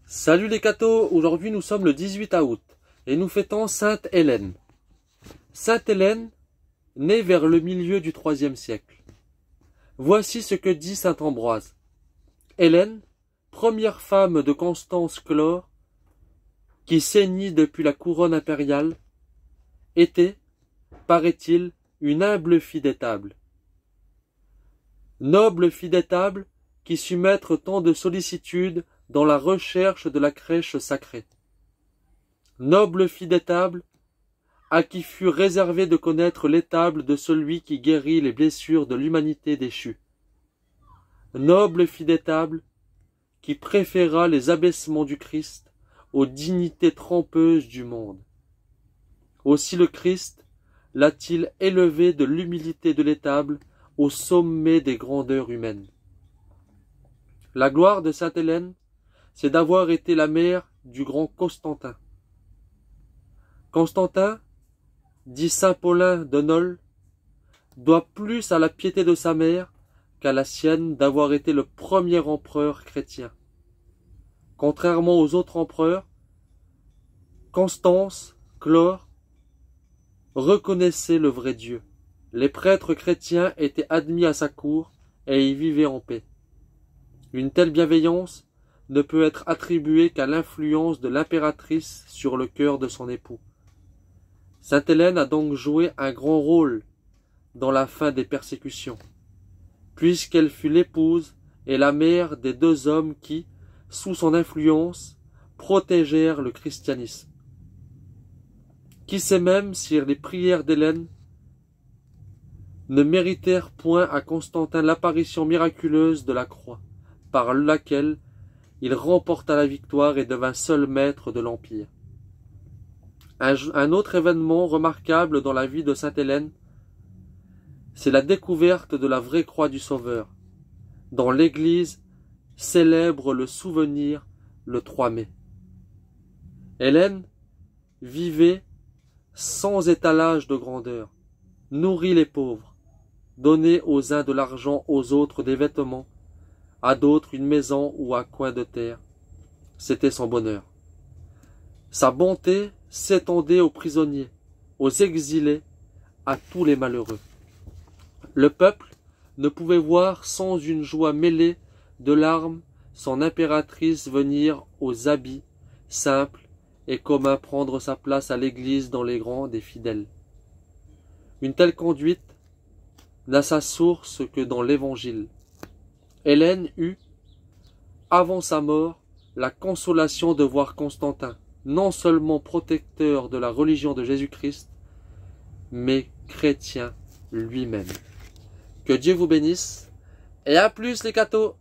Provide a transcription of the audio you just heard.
Salut les cathos, aujourd'hui nous sommes le 18 août et nous fêtons Sainte Hélène. Sainte Hélène, née vers le milieu du IIIe siècle. Voici ce que dit saint Ambroise. Hélène, première femme de Constance Chlore, qui saignit depuis la couronne impériale, était, paraît-il, une humble fille d'étable. Noble fille d'étable qui sut mettre tant de sollicitude dans la recherche de la crèche sacrée. Noble fille d'étable, à qui fut réservé de connaître l'étable de celui qui guérit les blessures de l'humanité déchue. Noble fille d'étable, qui préféra les abaissements du Christ aux dignités trompeuses du monde. Aussi le Christ l'a-t-il élevé de l'humilité de l'étable au sommet des grandeurs humaines. La gloire de sainte Hélène, c'est d'avoir été la mère du grand Constantin. Constantin, dit saint Paulin de Nole, doit plus à la piété de sa mère qu'à la sienne d'avoir été le premier empereur chrétien. Contrairement aux autres empereurs, Constance Chlore reconnaissait le vrai Dieu. Les prêtres chrétiens étaient admis à sa cour et y vivaient en paix. Une telle bienveillance ne peut être attribuée qu'à l'influence de l'impératrice sur le cœur de son époux. Sainte Hélène a donc joué un grand rôle dans la fin des persécutions, puisqu'elle fut l'épouse et la mère des deux hommes qui, sous son influence, protégèrent le christianisme. Qui sait même si les prières d'Hélène ne méritèrent point à Constantin l'apparition miraculeuse de la croix, par laquelle il remporta la victoire et devint seul maître de l'Empire. Un autre événement remarquable dans la vie de sainte Hélène, c'est la découverte de la vraie croix du Sauveur, dont l'Église célèbre le souvenir le 3 mai. Hélène vivait sans étalage de grandeur, nourrit les pauvres, donnait aux uns de l'argent, aux autres des vêtements, à d'autres une maison ou un coin de terre. C'était son bonheur. Sa bonté s'étendait aux prisonniers, aux exilés, à tous les malheureux. Le peuple ne pouvait voir sans une joie mêlée de larmes son impératrice venir aux habits simples et communs prendre sa place à l'église dans les rangs des fidèles. Une telle conduite n'a sa source que dans l'Évangile. Hélène eut, avant sa mort, la consolation de voir Constantin, non seulement protecteur de la religion de Jésus-Christ, mais chrétien lui-même. Que Dieu vous bénisse, et à plus les cathos!